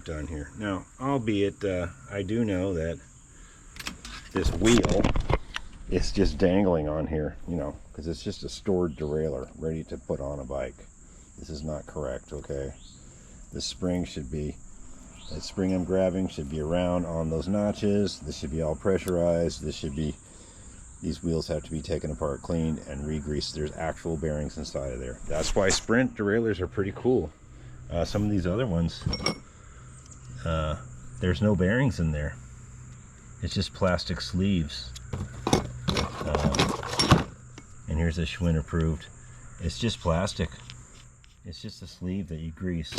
done here. Now, albeit I do know that this wheel is just dangling on here, you know, because it's just a stored derailleur ready to put on a bike. This is not correct, okay? This spring should be, that spring I'm grabbing should be around on those notches. This should be all pressurized. This should be, these wheels have to be taken apart, cleaned, and re-greased. There's actual bearings inside of there. That's why Sprint derailleurs are pretty cool. Some of these other ones, there's no bearings in there. It's just plastic sleeves. And here's a Schwinn approved. It's just plastic. It's just a sleeve that you grease.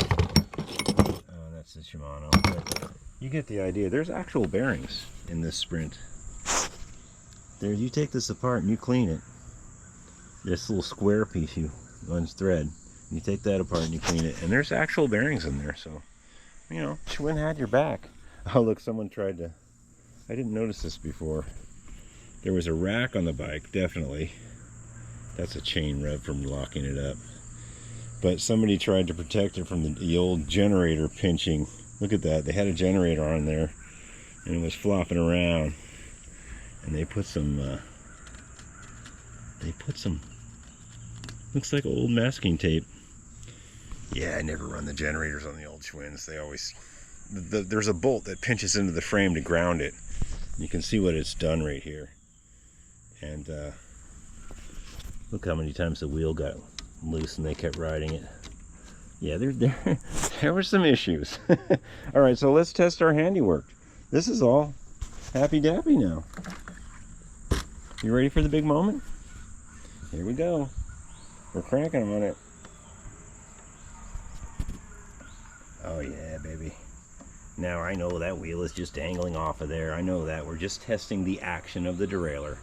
That's the Shimano. But you get the idea. There's actual bearings in this Sprint. There, you take this apart and you clean it. This little square piece you runs thread. You take that apart and you clean it, and there's actual bearings in there. So, you know, Schwinn had your back. Oh, look, someone tried to. I didn't notice this before. There was a rack on the bike, definitely. That's a chain rev from locking it up. But somebody tried to protect it from the old generator pinching. Look at that. They had a generator on there, and it was flopping around. And they put some, looks like old masking tape. Yeah, I never run the generators on the old Schwinns. They always, there's a bolt that pinches into the frame to ground it. You can see what it's done right here. And look how many times the wheel got loose and they kept riding it. Yeah, there were some issues. All right, so let's test our handiwork. This is all happy-dappy now. You ready for the big moment? Here we go. We're cranking on it. Oh yeah, baby. Now I know that wheel is just dangling off of there. I know that. We're just testing the action of the derailleur.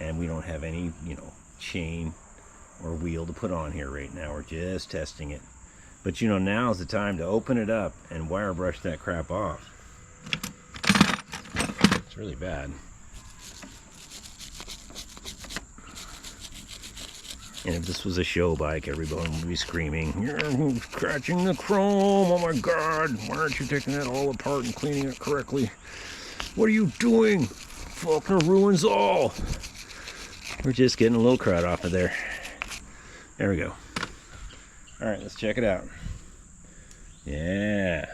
And we don't have any, you know, chain or wheel to put on here right now. We're just testing it. But you know, now's the time to open it up and wire brush that crap off. It's really bad. And if this was a show bike, everyone would be screaming, "You're scratching the chrome, oh my god, why aren't you taking that all apart and cleaning it correctly? What are you doing? Faulkner ruins all." We're just getting a little crud off of there. There we go. Alright, let's check it out. Yeah.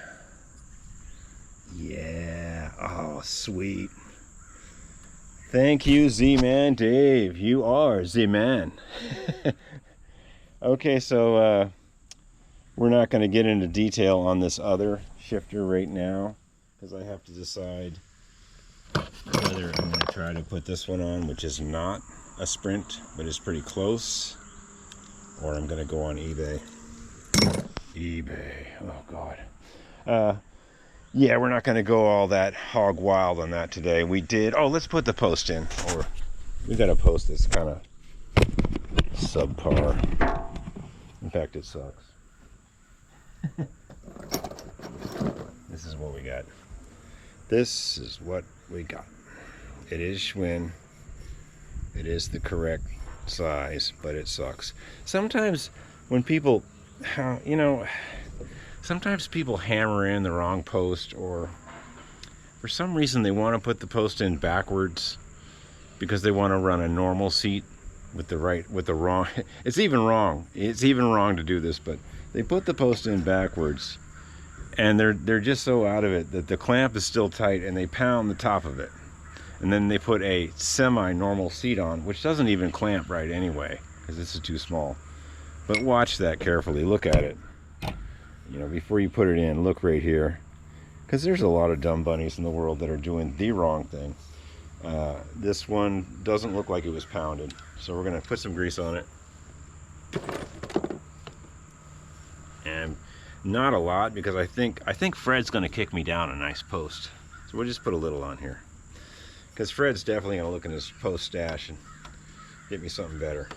Yeah. Oh, sweet. Thank you, Z-Man Dave. You are Z-Man. Okay, so we're not going to get into detail on this other shifter right now because I have to decide whether I'm going to try to put this one on, which is not a Sprint, but is pretty close, or I'm going to go on eBay. eBay. Oh, God. Yeah, we're not going to go all that hog wild on that today. We did. Oh, let's put the post in. Or we got a post that's kind of subpar. In fact, it sucks. This is what we got. This is what we got. It is Schwinn. It is the correct size, but it sucks. Sometimes when people, you know, sometimes people hammer in the wrong post, or for some reason they want to put the post in backwards because they want to run a normal seat with the wrong. It's even wrong to do this, but they put the post in backwards and they're just so out of it that the clamp is still tight and they pound the top of it. And then they put a semi-normal seat on, which doesn't even clamp right anyway because this is too small. But watch that carefully. Look at it. You know, before you put it in, look right here, because there's a lot of dumb bunnies in the world that are doing the wrong thing. This one doesn't look like it was pounded, so we're going to put some grease on it. And not a lot, because I think Fred's going to kick me down a nice post. So we'll just put a little on here, because Fred's definitely going to look in his post stash and get me something better.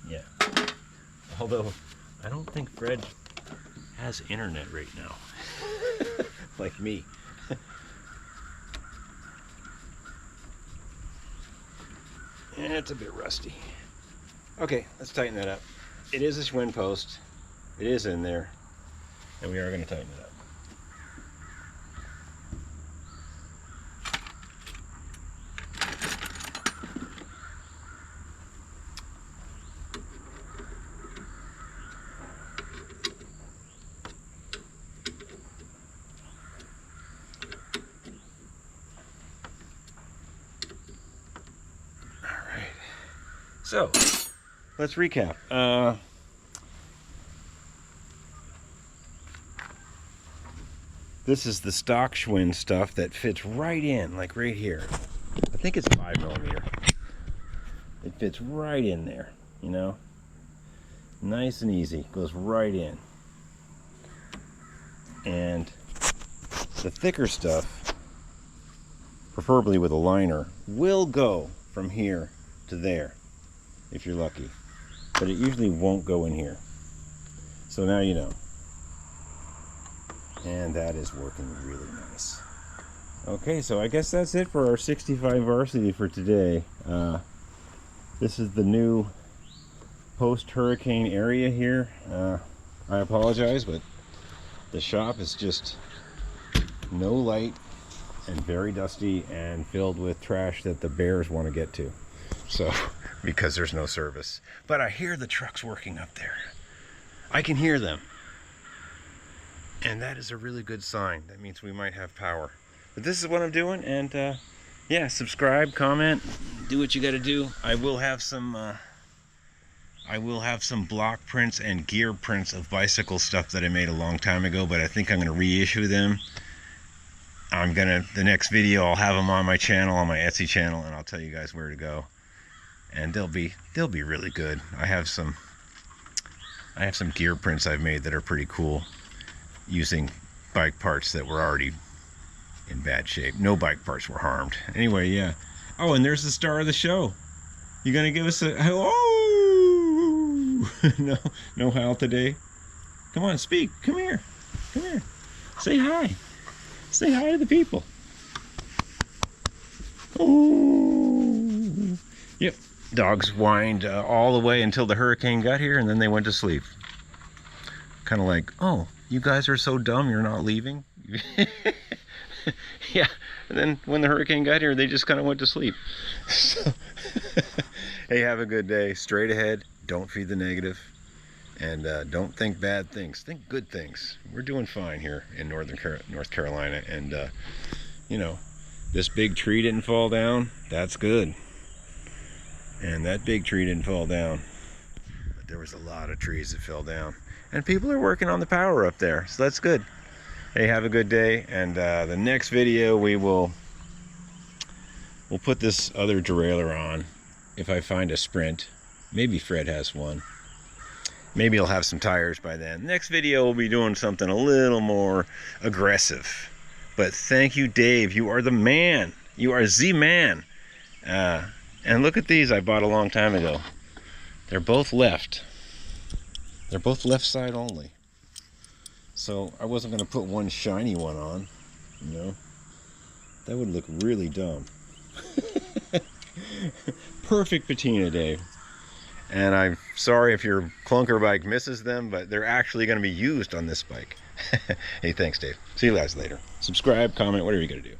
Yeah. Although I don't think Fred has internet right now. Like me. And it's a bit rusty. Okay, let's tighten that up. It is a Schwinn post. It is in there. and we are going to tighten it up. So, let's recap. This is the stock Schwinn stuff that fits right in, like right here. I think it's 5mm. It fits right in there, you know? Nice and easy, goes right in. And the thicker stuff, preferably with a liner, will go from here to there, if you're lucky. But it usually won't go in here. So now you know. And that is working really nice. Okay, so I guess that's it for our 65 varsity for today. This is the new post-hurricane area here. I apologize, but the shop is just no light and very dusty and filled with trash that the bears want to get to. So, because there's no service. But I hear the trucks working up there. I can hear them. And that is a really good sign. That means we might have power. But this is what I'm doing, and yeah, subscribe, comment, do what you got to do. I will have some block prints and gear prints of bicycle stuff that I made a long time ago, but I think I'm going to reissue them. The next video I'll have them on my channel, on my Etsy channel, and I'll tell you guys where to go. And they'll be really good. I have some gear prints I've made that are pretty cool, using bike parts that were already in bad shape. No bike parts were harmed. Anyway, yeah. Oh, and there's the star of the show. You gonna give us a hello? No howl today. Come on, speak. Come here. Come here. Say hi. Say hi to the people. Oh. Yep. Dogs whined all the way until the hurricane got here, and then they went to sleep. Kind of like, oh, you guys are so dumb you're not leaving? Yeah, and then when the hurricane got here, they just kind of went to sleep. So, hey, have a good day. Straight ahead. Don't feed the negative. And don't think bad things. Think good things. We're doing fine here in North Carolina. And, you know, this big tree didn't fall down. That's good. And that big tree didn't fall down. But there was a lot of trees that fell down. And people are working on the power up there, so that's good. Hey, have a good day, and the next video we'll put this other derailleur on if I find a Sprint. Maybe Fred has one. Maybe he'll have some tires by then. Next video we'll be doing something a little more aggressive. But thank you, Dave. You are the man. You are the man. And look at these I bought a long time ago. They're both left. They're both left side only. So I wasn't going to put one shiny one on, you know. That would look really dumb. Perfect patina, Dave. And I'm sorry if your clunker bike misses them, but they're actually going to be used on this bike. Hey, thanks, Dave. See you guys later. Subscribe, comment, whatever you got to do.